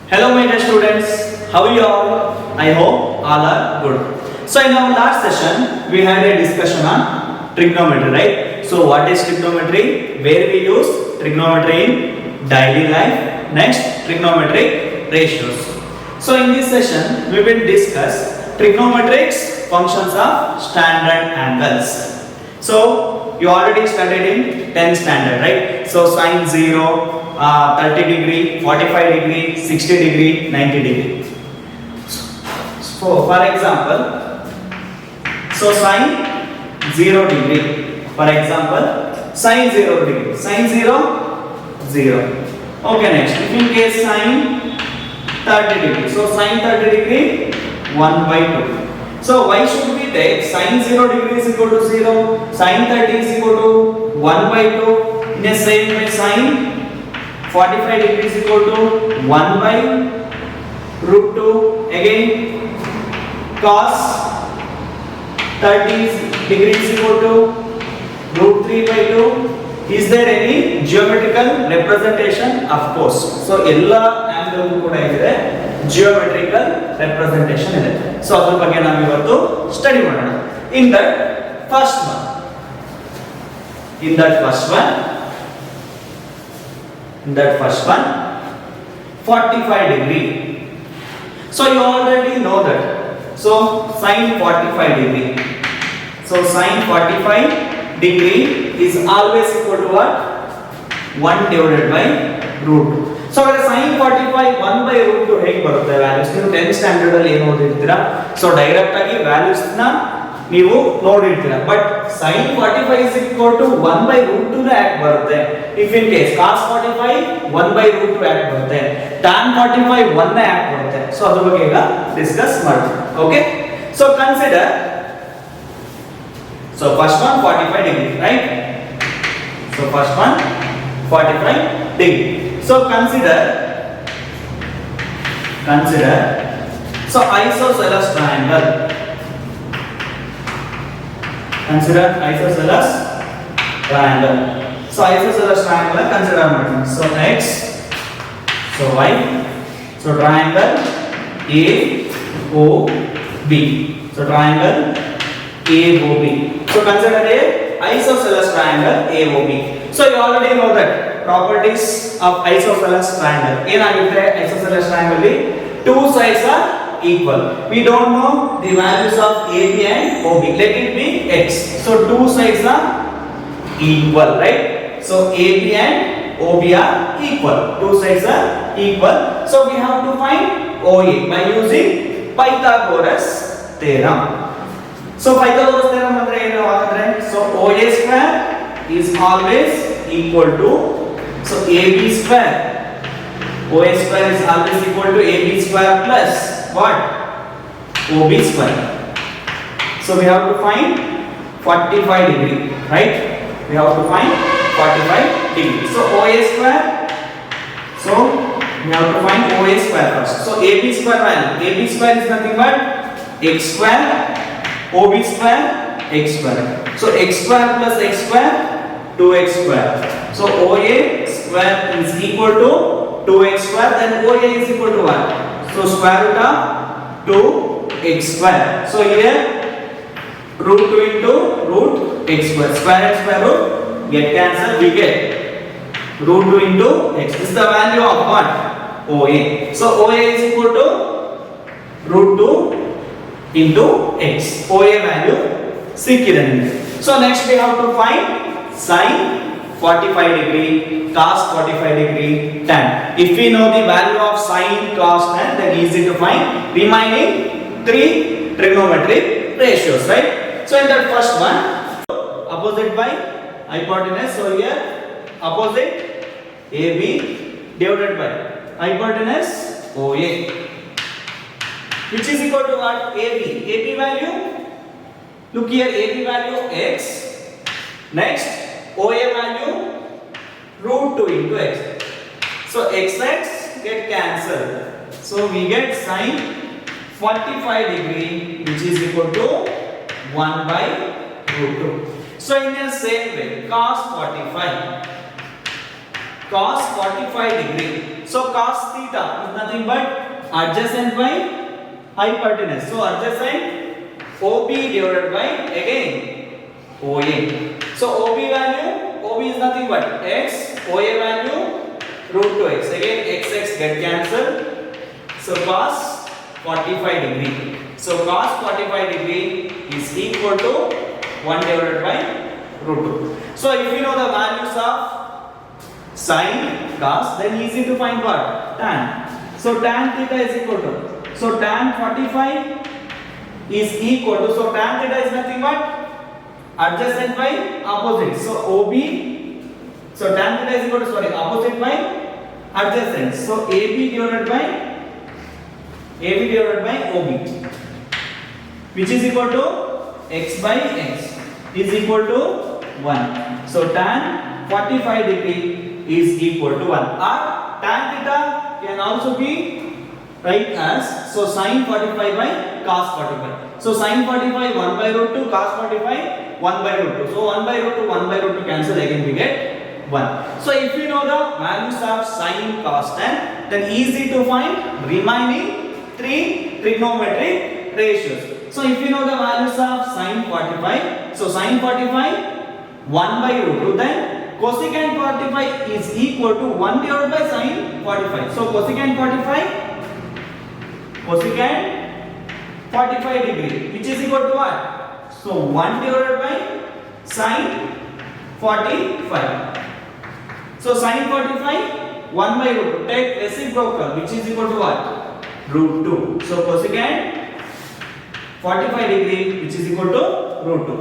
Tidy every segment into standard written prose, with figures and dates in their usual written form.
Hello my dear students, how are you all? I hope all are good. So in our last session, we had a discussion on trigonometry, right? So what is trigonometry? Where we use trigonometry in daily life. Next, trigonometric ratios. So in this session, we will discuss trigonometrics functions of standard angles. So you already studied in 10th standard, right? So sine 0, 30 degree, 45 degree, 60 degree, 90 degree. So for example, so sine 0 degree. For example, sine 0 degree. Sine 0, 0. Okay, next. If in case sine 30 degree. So sine 30 degree, 1 by 2. So why should we take sine 0 degree is equal to 0, sine 30 is equal to 1 by 2. In the same way, sine 45 degree is equal to 1 by root 2. Again, cos 30 degree is equal to root 3 by 2. Is there any geometrical representation? Of course. So, all angle kuda idire geometrical representation ide. So, adra bagge ನಾವು ಇವತ್ತು study ಮಾಡೋಣ. In that first one 45 degree. So you already know that. So sine 45 degree. So sine 45 degree is always equal to what? 1 divided by root 2. So sine 45 1 by root 2 ಹೇಗೆ ಬರುತ್ತೆ values? ನೀವು 10th standard ಅಲ್ಲಿ ಏನು ಓದಿರ್ತೀರಾ? So direct ಆಗಿ values ನ ನೀವು ನೋಡಿರ್ತೀರಾ. But sin 45 is equal to 1 by root 2 ಯಾಕೆ ಬರುತ್ತೆ? If in case cos 45 1 by root 2 ಯಾಕೆ ಬರುತ್ತೆ? tan 45 1 ಯಾಕೆ ಬರುತ್ತೆ? ಸೊ ಅದ್ರ ಬಗ್ಗೆ ಈಗ ಡಿಸ್ಕಸ್ ಮಾಡೋಣ. Okay, so consider, so first one 45 degree, right? So first one 45 degree. So consider so isosceles triangle. Consider isosceles triangle. So isosceles triangle consider matter. So x, so y, so triangle AOB. So triangle AOB. So consider a isosceles triangle AOB. So you already know that properties of isosceles triangle. ಏನಾಗುತ್ತೆ isosceles triangle ಅಲ್ಲಿ two sides are equal. We don't know the values of AB and OB. Let it be x. So two sides are equal, right? So AB and OB are equal. Two sides are equal. So we have to find OA by using Pythagoras theorem. So Pythagoras theorem ಅಂದ್ರೆ ಏನು ಹಾಗಾದ್ರೆ? So OA square is always equal to, so AB square, OA square is always equal to AB square plus what? OB square. So we have to find 45 degree, right? We have to find 45 degree. So OA square, so we have to find OA square first. So AB square value, AB square is nothing but x square, OB square, x square. So x square plus x square, 2x square. So OA square is equal to 2x square, then OA is equal to what? So square root of 2x square. So here root 2 into root x square. Square and square root get cancelled. We get root 2 into x. This is the value of what? OA. So OA is equal to root 2 into x. OA value ಸಿಕ್ಕಿದೆ ನಿಮಗೆ. So next we have to find sin 45 degree, cos 45 degree, tan. If we know the value of sin, cos, tan, then easy to find remaining three trigonometric ratios, right? So in that first one, opposite by hypotenuse. So here opposite AB divided by hypotenuse OA, which is equal to what? AB. AB value, look here, AB value x. Next, OA value root 2 into x. So x get cancelled. So we get sin 45 degree, which is equal to 1 by root 2. So in the same way, cos 45 cos 45 degree. So cos theta is nothing but adjacent by hypotenuse. So adjacent OB divided by again OA. So OB is nothing but x, OA value root 2x. Again x get cancelled. So cos 45 degree. So cos 45 degree is equal to 1 divided by root 2. So if you know the values of sin, cos, then easy to find what? Tan. So tan theta is equal to, so tan 45 is equal to, so tan theta is nothing but adjacent by opposite. So OB, so tan theta is equal to, sorry, opposite by adjacent. So AB divided by OB, which is equal to x by x is equal to 1. So tan 45 degree is equal to 1. Or tan theta can also be write as, so sin 45 by cos 45. So sin 45 1 by root 2, cos 45 1 by root 2. So 1 by root 2, 1 by root 2 cancel, again we get 1. So if you know the values of sin, cos, tan, then easy to find remaining 3 trigonometric ratios. So if you know the values of sin 45, so sin 45 1 by root 2, then cosecant 45 is equal to 1 divided by sin 45. So cosecant 45 degree, which is equal to what? So 1 divided by sin 45. So sin 45 1 by root 2, take reciprocal, which is equal to what? Root 2. So cosecant 45 degree, which is equal to root 2.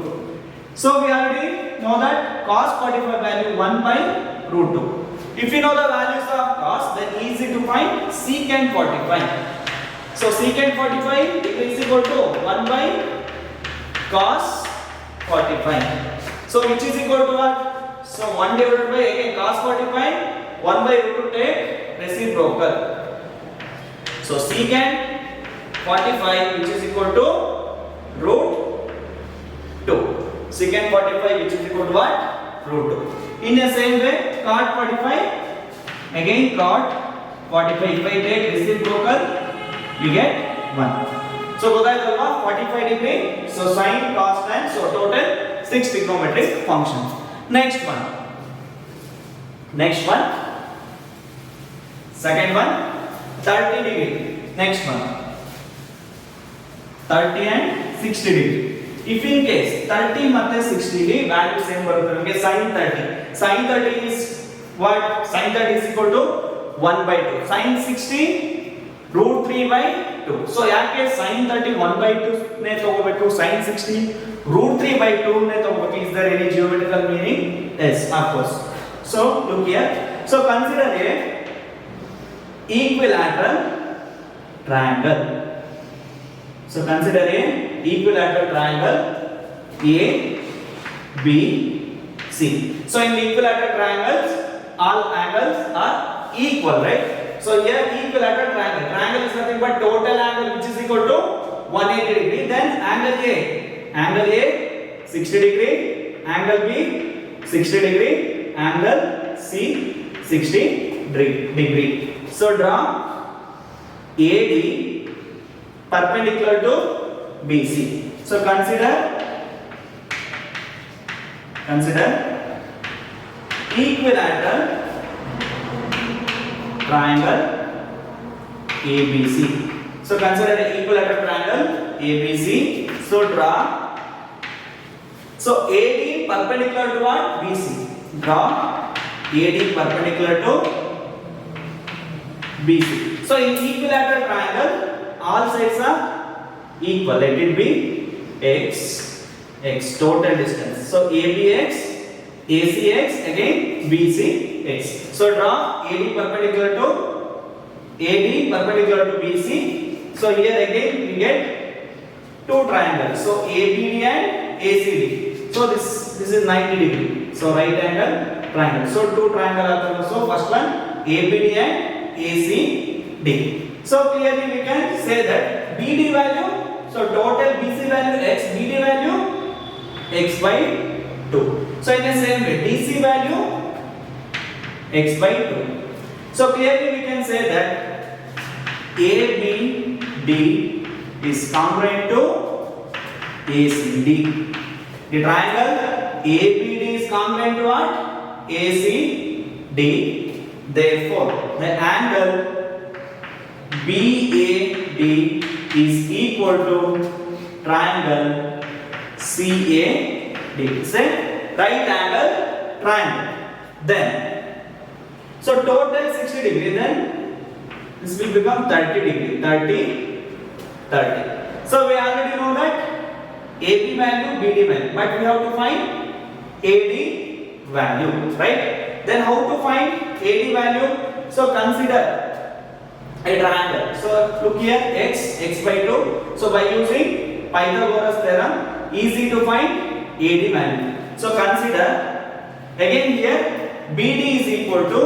So we already know that cos 45 value 1 by root 2. If you know the values of cos, then easy to find secant 45. So secant 45 is equal to 1 by cos 45. So which is equal to what? So 1 divided by again cos 45, 1 by root 2, take reciprocal. So secant 45, which is equal to root 2. Secant 45, which is equal to what? Root 2. In the same way, cot 45, again cot 45. If I take reciprocal, you get 1. So godaydalva 45 degree. So sin, cos, tan. So total 6 trigonometric functions. Next one. Second one, 30 degree. Next one, 30 and 60 degree. If in case 30 matte 60 degree value same barutade, okay, sin 30 is what? Sin 30 is equal to 1 by 2. Sin 60 root 3 by 2. So yake sin 30 1 by 2 ne tagobeku, sin 60 root 3 by 2 ne tagobeku. Is there any geometrical meaning? Yes, of course. So look here. So consider a equilateral triangle. So consider a equilateral triangle A, B, C. So in the equilateral triangles, all angles are equal, right? So here equilateral triangle. Triangle is nothing but total angle which is equal to 180 degree. Then angle A 60 degree, angle B 60 degree, angle C 60 degree. So draw AD perpendicular to BC. So consider equilateral triangle ABC. So consider the equilateral triangle ABC. So draw. So AD perpendicular to what? BC. Draw AD perpendicular to BC. So in equilateral triangle, all sides are equal. Let it be x total distance. So ABX, ACX, again BCX. So draw AD perpendicular to BC. So here again we get two triangles. So ABD and ACD. So this is 90 degree. So right angle triangle. So two triangle. So first one ABD and ACD. So clearly we can say that BD value, so total BC value x, BD value x by 2. So in the same way DC value x by 2. So clearly we can say that ABD is congruent to ACD. The triangle ABD is congruent to what? ACD. Therefore, the angle BAD is equal to triangle CAD. Say right angle triangle. Then, so total 60 degree. Then this will become 30 degree. 30. So we already know that AB value, BD value, but we have to find AD value, right? Then how to find AD value? So consider a triangle. So look here, x by 2. So by using Pythagoras theorem, easy to find AD value. So consider again here BD is equal to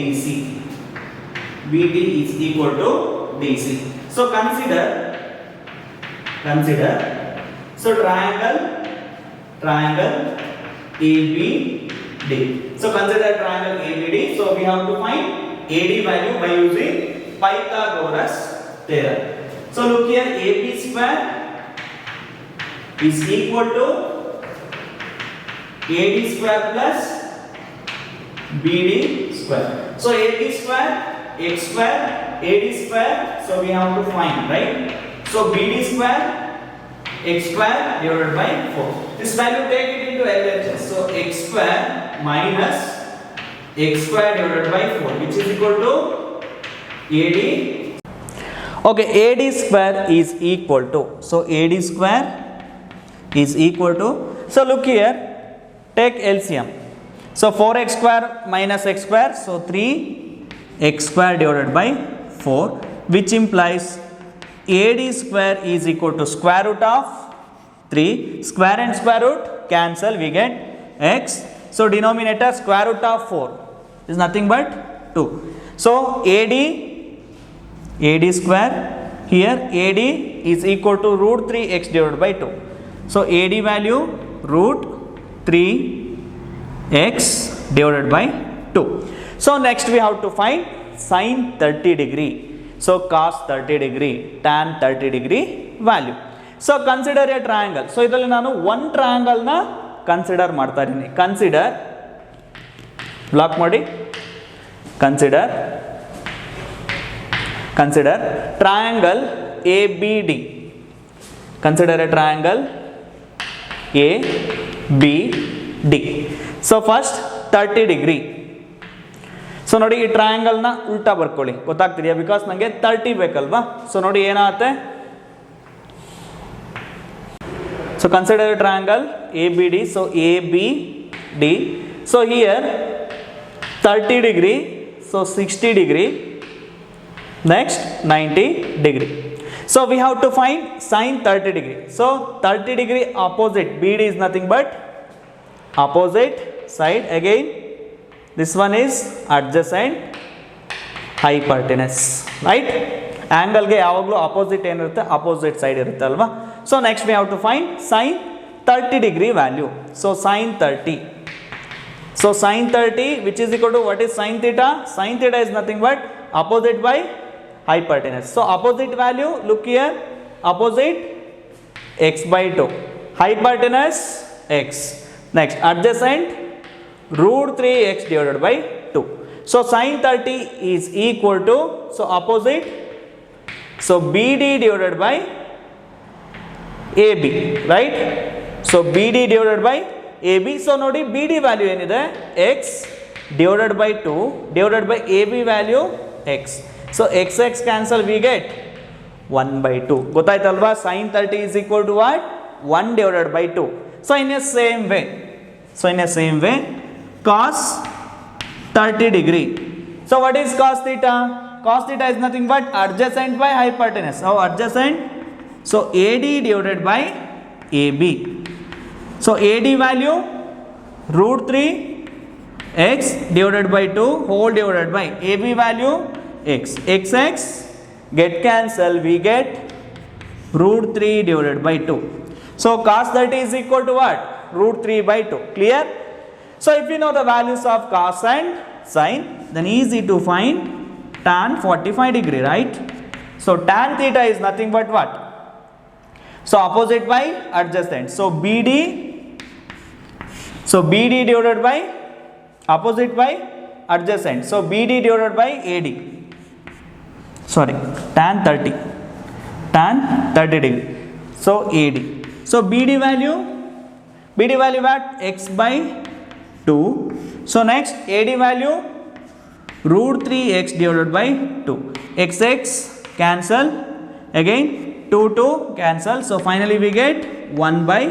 DC. BD is equal to DC. So consider so triangle ABD. So consider triangle ABD. So we have to find AD value by using Pythagoras theorem. So look here, AB square is equal to AD square plus BD square. So AB square, x square, AD square. So we have to find, right? So BD square, x square divided by 4. This value take it into LHS. So x square minus x square divided by 4, which is equal to AD. Okay, AD square is equal to. So AD square is equal to. So look here, take LCM. So 4x square minus x square, so 3x square divided by 4, which implies AD square is equal to square root of 3. Square and square root cancel, we get x. So denominator square root of 4 is nothing but 2. So AD square, here AD is equal to root 3x divided by 2. So AD value root 3x divided by 2. So next we have to find sin 30 degree. So cos 30 degree, tan 30 degree value. So consider a triangle. So idalli nanu one triangle na consider ಮಾಡ್ತಾ ಇದೀನಿ. Consider block ಮಾಡಿ. Consider triangle ABD. Consider a triangle ABD. So first 30 degree. So ನೋಡಿ ಈ ಟ್ರಯಾಂಗಲ್ನ ಉಲ್ಟಾ ಬರ್ಕೊಳ್ಳಿ, ಗೊತ್ತಾಗ್ತಿದೆಯಾ? Because ನನಗೆ 30 ಬೇಕಲ್ವಾ. So ನೋಡಿ ಏನಾಗುತ್ತೆ. So consider triangle ABD. So ABD. So here 30 degree. So 60 degree. Next 90 degree. So we have to find sin 30 degree. So 30 degree opposite BD is nothing but opposite side. Again this one is adjacent hypotenuse, right? Angle ge yavaglu opposite enirutte, opposite side irutte alva. So next we have to find sin 30 degree value. So sin 30. So sin 30, which is equal to what is sin theta? Sin theta is nothing but opposite by hypotenuse. So opposite value, look here, opposite x by 2, hypotenuse x. Next adjacent root 3x divided by 2. So sin 30 is equal to, so opposite, so BD divided by AB, right? So BD divided by AB. So nodi BD value enide x divided by 2 divided by AB value x. So x cancel, we get 1 by 2. Gottayitalva? Sin 30 is equal to what? 1 divided by 2. So in a same way, cos 30 degree. So what is cos theta? Cos theta is nothing but adjacent by hypotenuse. So adjacent, so AD divided by AB. So AD value root 3 x divided by 2 whole divided by AB value x. X get cancel, we get root 3 divided by 2. So cos 30 is equal to what? root 3 by 2. Clear? So if you know the values of cos and sin, then easy to find tan 45 degree, right? So tan theta is nothing but what? So opposite by adjacent. So BD divided by opposite by adjacent. So BD divided by AD. Sorry, tan 30 degree. So AD. So BD value what? X by 2. So next AD value root 3x divided by 2. X cancel, again 2 cancel. So finally we get 1 by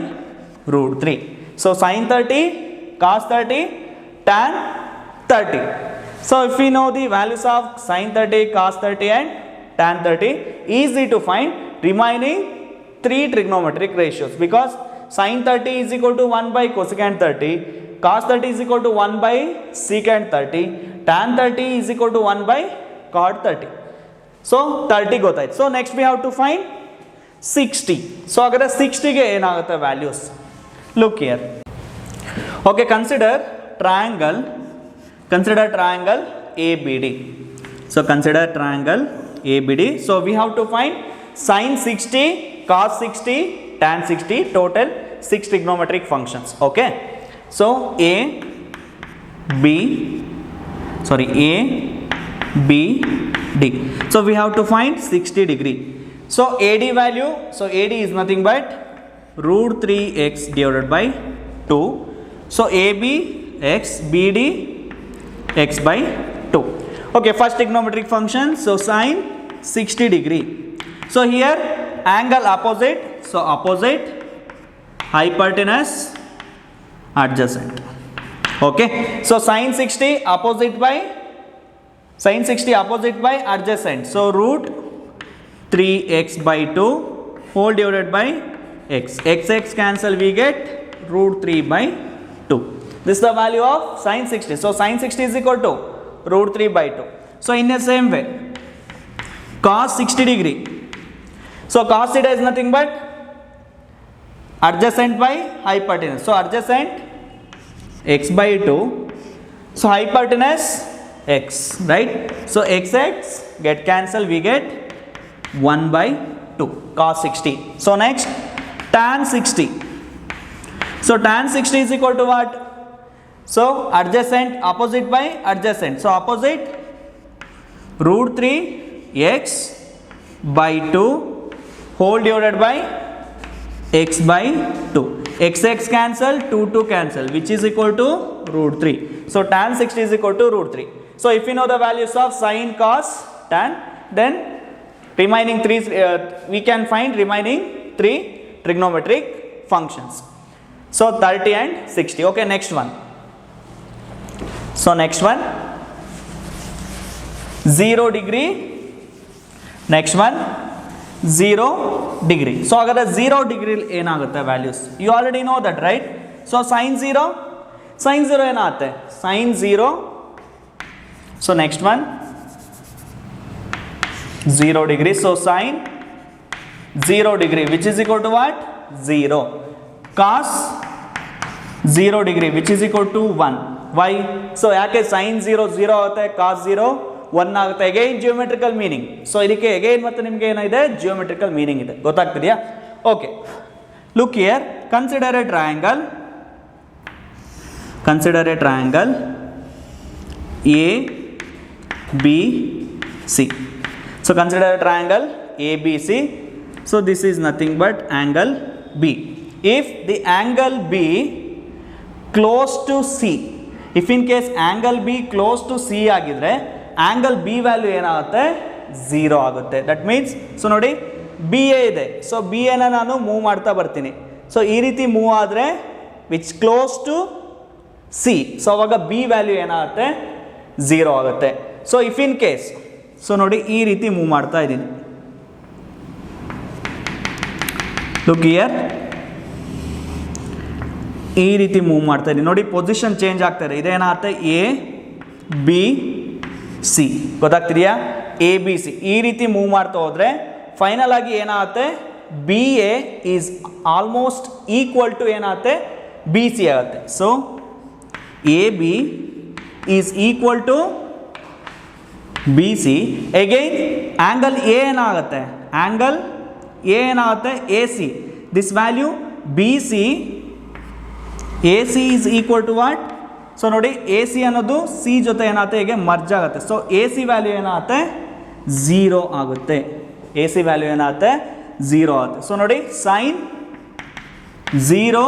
root 3. So sin 30, cos 30, tan 30. So if we know the values of sin 30, cos 30 and tan 30, easy to find remaining 3 trigonometric ratios, because sin 30 is equal to 1 by cosecant 30, cos 30 is equal to 1 by secant 30, tan 30 is equal to 1 by cot 30. So 30 ಗೊತ್ತಾಯ್ತು. So next we have to find 60. So ಹಾಗಾದ್ರೆ 60 ಗೆ ಏನಾಗುತ್ತೆ values? Look here. Okay, consider triangle ABD. So consider triangle ABD. So we have to find sin 60, cos 60, tan 60, total 6 trigonometric functions. Okay. So A, B, D. So we have to find 60 degree. So AD value, so AD is nothing but root 3x divided by 2. So AB x, BD x by 2. Okay, first trigonometric function. So sin 60 degree. So here angle opposite. So opposite, hypotenuse, adjacent. Okay. So sin 60 opposite by adjacent. So root 3x by 2 whole divided by x. X cancel, we get root 3 by 2. This is the value of sin 60. So sin 60 is equal to root 3 by 2. So in the same way, cos 60 degree. So cos theta is nothing but adjacent by hypotenuse. So adjacent x by 2. So hypotenuse x, right? So x get cancel, we get 1 by 2 cos 60. So next tan 60. So tan 60 is equal to what? So adjacent opposite by adjacent. So opposite root 3 x by 2 whole divided by x by 2. X cancel, 2 cancel, which is equal to root 3. So tan 60 is equal to root 3. So if you know the values of sin, cos, tan, then remaining 3 we can find remaining 3 trigonometric functions. So 30 and 60. Okay, next one. So next one 0 degree. Next one 0 degree. So agar 0 degree ಏನಾಗುತ್ತೆ values? You already know that, right? So sin 0 ಏನಾಗುತ್ತೆ? sin 0. So next one 0 degree. So sin 0 degree, which is equal to what? 0. Cos 0 degree, which is equal to 1. Why? So ಯಾಕೆ sin 0 0 ಆಗುತ್ತೆ, cos 0 1 ಆಗುತ್ತೆ. Again geometrical meaning. So ಇದಕ್ಕೆ again ಮತ್ತೆ ನಿಮಗೆ ಏನಿದೆ, geometrical meaning ಇದೆ. ಗೊತ್ತಾಗ್ತಿದೆಯಾ? Okay, look here. Consider a triangle A B C. So consider a triangle ABC. So this is nothing but angle B. If the angle B close to C, if in case angle B close to C ಆಗಿದ್ರೆ angle B value ಏನಾಗುತ್ತೆ? 0 ಆಗುತ್ತೆ. That means, so ನೋಡಿ BA ಇದೆ. So BA ನ ನಾನು move ಮಾಡ್ತಾ ಬರ್ತೀನಿ. So ಈ ರೀತಿ ಮೂವ್ ಆದರೆ which close to C. So ಅವಾಗ B ವ್ಯಾಲ್ಯೂ ಏನಾಗುತ್ತೆ? 0 ಆಗುತ್ತೆ. So if in case, so ನೋಡಿ ಈ ರೀತಿ ಮೂವ್ ಮಾಡ್ತಾ ಇದ್ದೀನಿ. ಲುಕ್ ಹಿಯರ್, ಈ ರೀತಿ ಮೂವ್ ಮಾಡ್ತಾ ಇದ್ದೀನಿ ನೋಡಿ, ಪೊಸಿಷನ್ ಚೇಂಜ್ ಆಗ್ತಾರೆ. ಇದೇನಾಗುತ್ತೆ? A B C. ಗೊತ್ತಾಗ್ತಿದೆಯಾ? ಎ ಬಿ ಸಿ ಈ ರೀತಿ ಮೂವ್ ಮಾಡ್ತಾ ಹೋದರೆ ಫೈನಲ್ ಆಗಿ ಏನಾಗುತ್ತೆ? B A is almost equal to ಏನಾಗುತ್ತೆ? ಬಿ ಸಿ ಆಗುತ್ತೆ. So A B is equal to B C. Again angle A ಏನಾಗುತ್ತೆ, ಆ್ಯಂಗಲ್ ಎ ಏನಾಗುತ್ತೆ, A C. This value B C A C is equal to what? So ನೋಡಿ A C ಅನ್ನೋದು C ಜೊತೆ ಏನಾಗುತ್ತೆ, ಹೀಗೆ merge ಆಗುತ್ತೆ. So A C value ಏನಾಗುತ್ತೆ, 0 ಆಗುತ್ತೆ. ಎ ಸಿ ವ್ಯಾಲ್ಯೂ ಏನಾಗುತ್ತೆ, 0 ಆಗುತ್ತೆ. ಸೊ ನೋಡಿ sine 0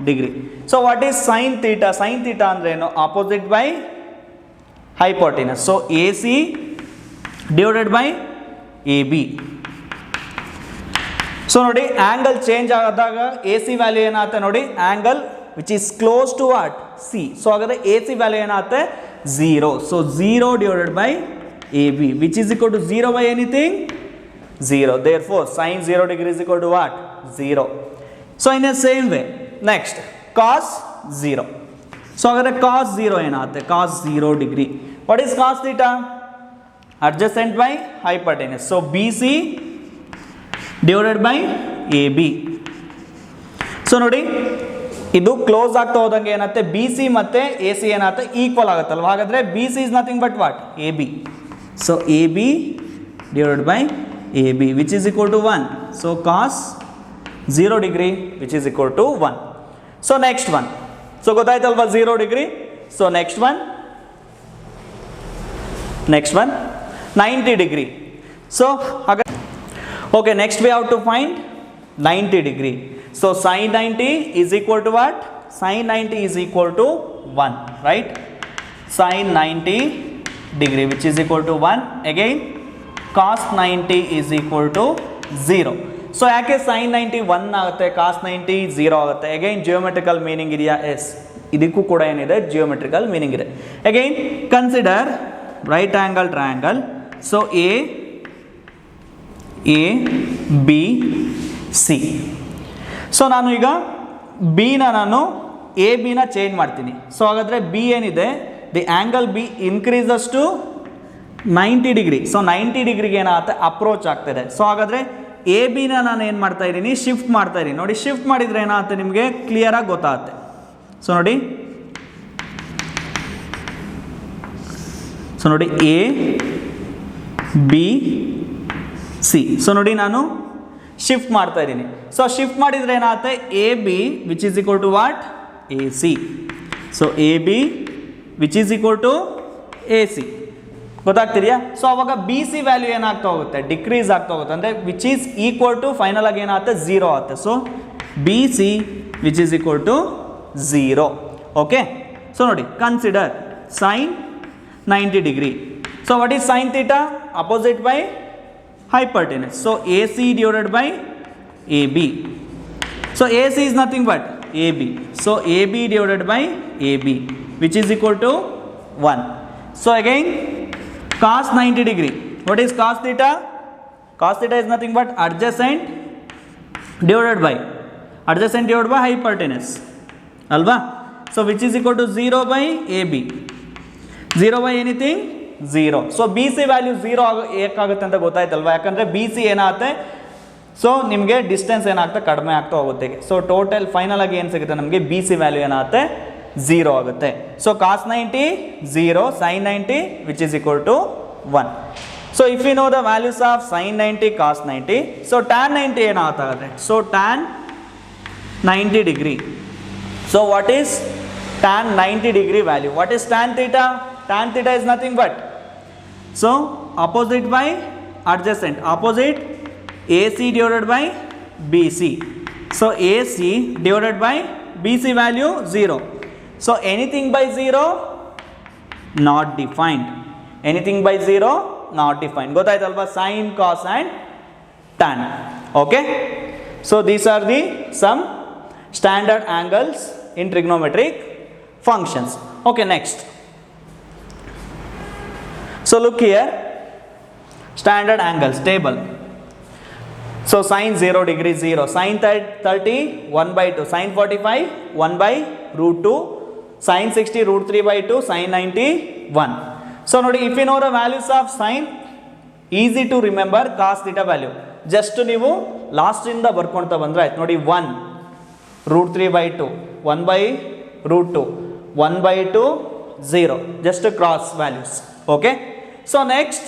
degree. So what is sine theta? Sine theta ಅಂದರೆ ಏನು? Opposite by hypotenuse. So A C divided by A B. So ನೋಡಿ ಆ್ಯಂಗಲ್ ಚೇಂಜ್ ಆದಾಗ ಎ ಸಿ ವ್ಯಾಲ್ಯೂ ಏನಾಗುತ್ತೆ ನೋಡಿ, angle which is close to what, C. So ಹಾಗಾದರೆ A C value ಏನಾಗುತ್ತೆ, 0. So 0 divided by A B which is equal to 0 by anything, 0. Therefore sin 0 degree is equal to what, 0. So in the same way next cos 0. So agar cos 0 ಏನಾಗುತ್ತೆ, cos 0 degree. What is cos theta? Adjacent by hypotenuse. So BC divided by AB. So ನೋಡಿ ಇದು close ಆಗ್ತಾ ಹೋದಂಗೆ ಏನಾಗುತ್ತೆ, B C ಮತ್ತು A C ಏನಾಗುತ್ತೆ, equal ಆಗುತ್ತಲ್ವ. ಹಾಗಾದರೆ B C is nothing but what, A B. So A B divided by AB which is equal to 1. So cos 0 degree which is equal to 1. So next one. So ಗೊತ್ತಾಯ್ತಲ್ವಾ 0 degree. So next one 90 degree. So okay, next we have to find 90 degree. So sin 90 is equal to what? Sin 90 is equal to 1, right? Sin 90 degree which is equal to 1. Again cos 90 is equal to 0. So ಯಾಕೆ sin 90 1 ಆಗುತ್ತೆ, cos 90 0 ಆಗುತ್ತೆ? Again geometrical meaning ಇದೆಯಾ? Yes, ಇದಕ್ಕೂ ಕೂಡ ಏನಿದೆ, geometrical meaning ಇದೆ. Again consider right angle triangle. So A B C. So ನಾನು ಈಗ ಬಿನ ಎ ಬಿನ ಚೇಂಜ್ ಮಾಡ್ತೀನಿ. ಸೊ ಹಾಗಾದರೆ ಬಿ ಏನಿದೆ, the angle B increases to 90 degree. So 90 ಡಿಗ್ರಿಗೆ ಏನಾಗುತ್ತೆ, ಅಪ್ರೋಚ್ ಆಗ್ತಾಯಿದೆ. ಸೊ ಹಾಗಾದರೆ ಎ ಬಿನ ನಾನು ಏನು ಮಾಡ್ತಾ ಇದ್ದೀನಿ, ಶಿಫ್ಟ್ ಮಾಡ್ತಾ ಇದ್ದೀನಿ. ನೋಡಿ ಶಿಫ್ಟ್ ಮಾಡಿದರೆ ಏನಾಗುತ್ತೆ, ನಿಮಗೆ ಕ್ಲಿಯರಾಗಿ ಗೊತ್ತಾಗುತ್ತೆ. ಸೊ ನೋಡಿ ಎ ಬಿ ಸಿ. ಸೊ ನೋಡಿ ನಾನು ಶಿಫ್ಟ್ ಮಾಡ್ತಾ ಇದ್ದೀನಿ. ಸೊ ಶಿಫ್ಟ್ ಮಾಡಿದರೆ ಏನಾಗುತ್ತೆ, A B which is equal to what, A C. So A B which is equal to A C. ಗೊತ್ತಾಗ್ತಿದೆಯಾ? ಸೊ ಅವಾಗ ಬಿ ಸಿ ವ್ಯಾಲ್ಯೂ ಏನಾಗ್ತಾ ಹೋಗುತ್ತೆ, ಡಿಕ್ರೀಸ್ ಆಗ್ತಾ ಹೋಗುತ್ತೆ. ಅಂದರೆ which is equal to final ಆಗಿ ಏನಾಗುತ್ತೆ, 0 ಆಗುತ್ತೆ. So B C which is equal to 0. Okay. So ನೋಡಿ consider sine 90 degree. So what is sine theta? Opposite by hypotenuse. So AC divided by AB. So AC is nothing but AB. So AB divided by AB which is equal to 1. So again cos 90 degree. What is cos theta? Cos theta is nothing but adjacent divided by hypotenuse. Alva? So which is equal to 0 by AB. 0 by anything? 0. So B C value 0 ಏಕಾಗುತ್ತೆ ಅಂತ ಗೊತ್ತಾಯ್ತಲ್ವಾ? ಯಾಕಂದರೆ B C ಏನಾಗುತ್ತೆ, so ನಿಮಗೆ distance ಏನಾಗುತ್ತೆ, ಕಡಿಮೆ ಆಗ್ತಾ ಹೋಗುತ್ತೆ. So total final ಆಗಿ ಏನು ಸಿಗುತ್ತೆ ನಮಗೆ, ಬಿ ಸಿ ವ್ಯಾಲ್ಯೂ ಏನಾಗುತ್ತೆ, 0 ಆಗುತ್ತೆ. So cos 90 0, sine 90 which is equal to 1. So if you know the values of sine 90, cos 90, so tan 90 ಏನಾಗುತ್ತೆ, so tan 90 degree. So what is tan 90 degree value? What is tan theta? Tan theta is nothing but, so opposite by adjacent, opposite AC divided by BC. So AC divided by BC value 0. So anything by 0 not defined. Anything by 0 not defined. Gottaithalva? Sin, cos and tan. Okay. So these are the some standard angles in trigonometric functions. Okay, next. So look here, standard angles table. So sin 0 degree 0, sin 30 1 by 2, sin 45 1 by root 2, sin 60 root 3 by 2, sin 90 1. So nodi, if you know the values of sin, easy to remember cos theta value. Just ನೀವು last ಇಂದ ಬರ್ಕೊಂತ ಬಂದ್ರೆ ಆಯ್ತು ನೋಡಿ, 1 root 3 by 2, 1 by root 2, 1 by 2, 0, just cross values. Okay, so next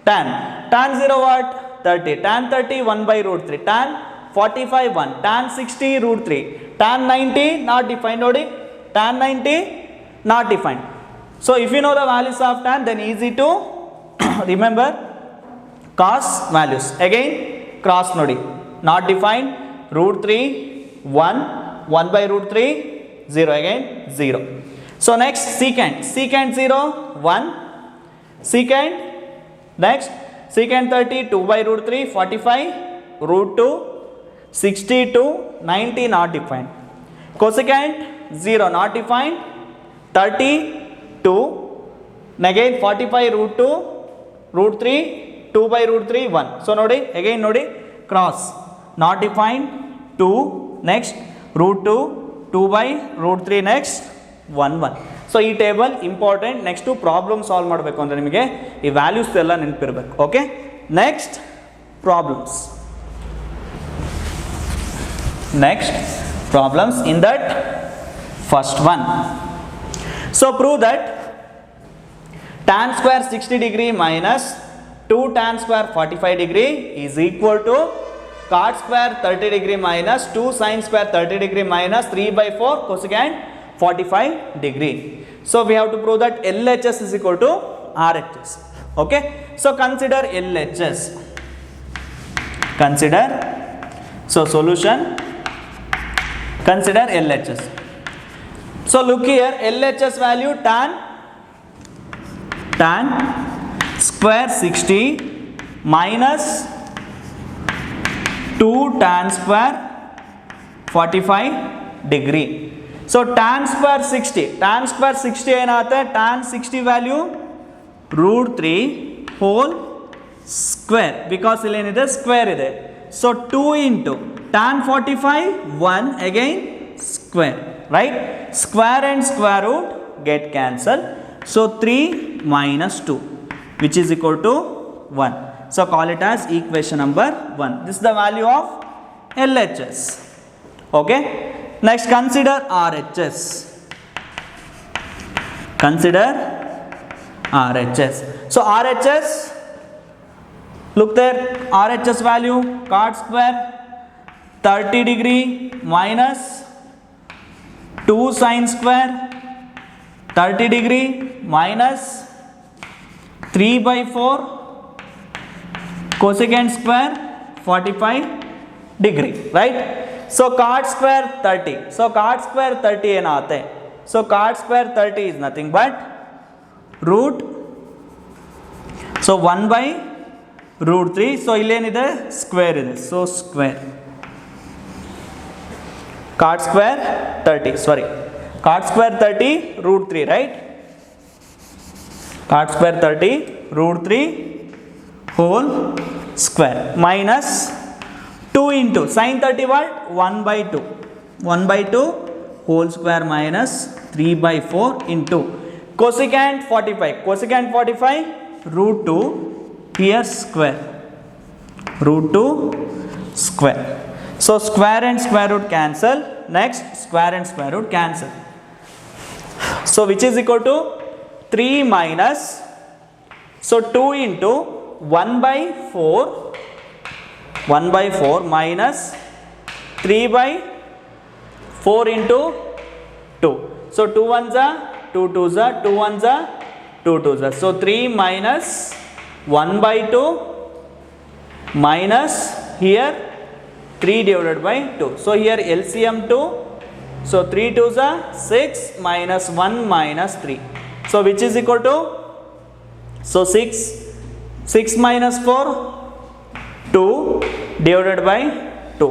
tan 0 what? 30, tan 30 1 by root 3, tan 45 1, tan 60 root 3, tan 90 not defined. Nodi, tan 90 not defined. So if you know the values of tan, then easy to remember cos values. Again cross nodi, not defined, root 3 1, 1 by root 3, 0, again 0. So next secant 0 1, secant, next secant 30 2 by root 3, 45 root 2, 62 90 not defined. Cosecant 0 not defined, 32, again 45 root 2, root 3, 2 by root 3, 1. So nodi, again nodi, cross not defined, 2, next root 2, 2 by root 3, next 1 1. So ಈ table important. Next problem solve ಮಾಡಬೇಕು ಅಂದರೆ ನಿಮಗೆ ಈ ವ್ಯಾಲ್ಯೂಸ್ ಎಲ್ಲ ನೆನಪಿರಬೇಕು. ಓಕೆ, next problems. Next problems in that first one. So prove that tan square 60 degree minus 2 tan square 45 degree is equal to cot square 30 degree minus 2 sin square 30 degree minus 3 by 4 cosecant 45 degree. So we have to prove that LHS is equal to RHS. Okay, so consider LHS. Consider, so solution, consider LHS. So look here, LHS value tan square 60 minus 2 tan square 45 degree. So tan square 60 ಏನಾಗುತ್ತೆ, tan 60 value root 3 whole square, because ಇಲ್ಲಿ ಏನಿದೆ square ಇದೆ. So 2 into tan 45 1 again square, right? Square and square root get cancelled. So 3 minus 2 which is equal to 1. So call it as equation number 1. This is the value of LHS. Okay, next consider RHS. Consider RHS. So RHS, look there, RHS value cot square 30 degree minus 2 sin square 30 degree minus 3 by 4 cosecant square 45 degree, right? So cot square 30, so cot square 30 ಏನಾಗುತ್ತೆ, so cot square 30 is nothing but root, so 1 by root 3, so ಇಲ್ಲೇನಿದೆ square ಇದೆ, so square cot square 30, sorry, cot square 30 root 3, right? Cot square 30 root 3 whole square minus 2 into sin 30 what, 1 by 2, 1 by 2 whole square minus 3 by 4 into cosecant 45 root 2 here square, root 2 square. So square and square root cancel, next square and square root cancel. So which is equal to 3 minus, so 2 into 1 by 4 minus 3 by 4 into 2. So 2 ones are 2 twos are 2 ones are 2 twos are. So 3 minus 1 by 2 minus here 3 divided by 2. So here LCM 2. So 3 twos are 6 minus 1 minus 3. So which is equal to, so 6 minus 4 2 divided by 2.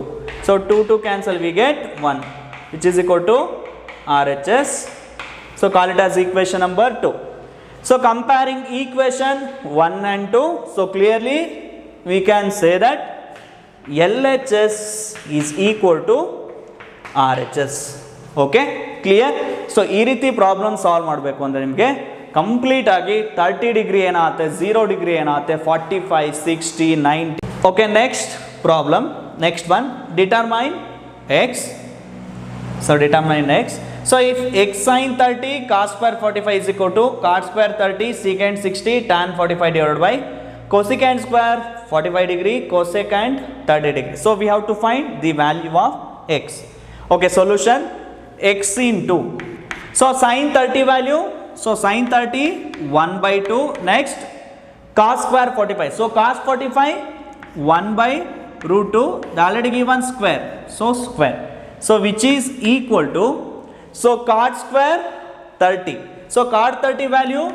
So 2 cancel, we get 1 which is equal to RHS. So call it as equation number 2. So comparing equation 1 and 2, so clearly we can say that LHS is equal to RHS. Okay, clear? So ಈ ರೀತಿ problem solve ಮಾಡಬೇಕು ಅಂದರೆ ನಿಮಗೆ complete ಆಗಿ 30 degree ಏನಾಗುತ್ತೆ, 0 degree ಏನಾಗುತ್ತೆ, 45 60 90. Okay, next problem, next one, determine x So determine x. So if x sin 30 cos square 45 is equal to cot square 30 secant 60 tan 45 divided by cosecant square 45 degree cosecant 30 degree. So we have to find the value of x. Okay, solution x into. So sin 30 value. So sin 30 1 by 2. Next cos square 45. So cos 45 1 by root 2. They already given square. So square. So which is equal to, so cot square 30. So cot 30 value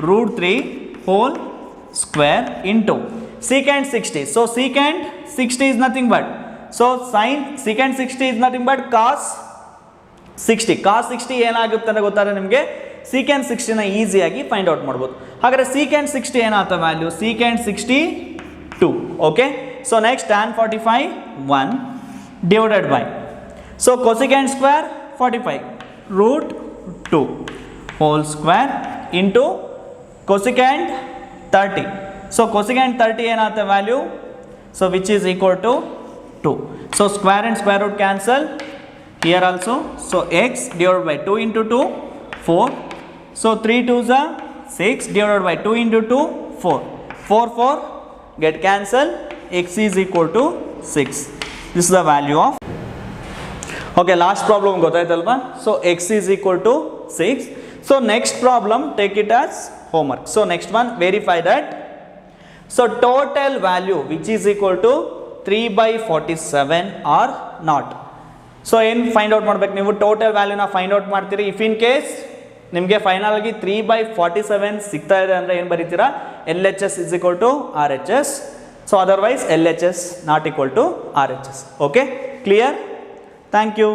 root 3 whole square into secant 60. So secant 60 is nothing but, so sin secant 60 is nothing but cos 60. Cos 60 ಏನಾಗುತ್ತೆ ಅಂತ ಗೊತ್ತಾದ್ರೆ ನಿಮಗೆ secant 60 ನ ಈಸಿಯಾಗಿ find out ಮಾಡ್ಬೋದು. ಹಾಗಾದ್ರೆ secant 60 ಏನಾಗುತ್ತೆ value, secant 62. Okay, so next tan 45 1 divided by, so cosecant square 45 root 2 whole square into cosecant 30. So cosecant 30 ಏನಾಗುತ್ತೆ value, so which is equal to 2. So square and square root cancel here also. So x divided by 2 into 2 4. So 3 2s are 6 divided by 2 into 2 4. 4 4 get cancel. X is equal to 6. This is the value of. Okay, last problem ಗೊತ್ತಾಯ್ತಲ್ವಾ. So x is equal to 6. So next problem take it as homework. So next one verify that. So total value which is equal to 3 by 47 or not. So ಏನು find out ಮಾಡ್ಬೇಕು ನೀವು, total ವ್ಯಾಲ್ಯೂನ find out ಮಾಡ್ತೀರಿ. If in case ನಿಮಗೆ final ಆಗಿ 3 by 47 ಸಿಗ್ತಾ ಇದೆ ಅಂದರೆ ಏನು ಬರೀತೀರಾ, LHS is equal to RHS. So otherwise LHS not equal to RHS. Okay, clear? Thank you.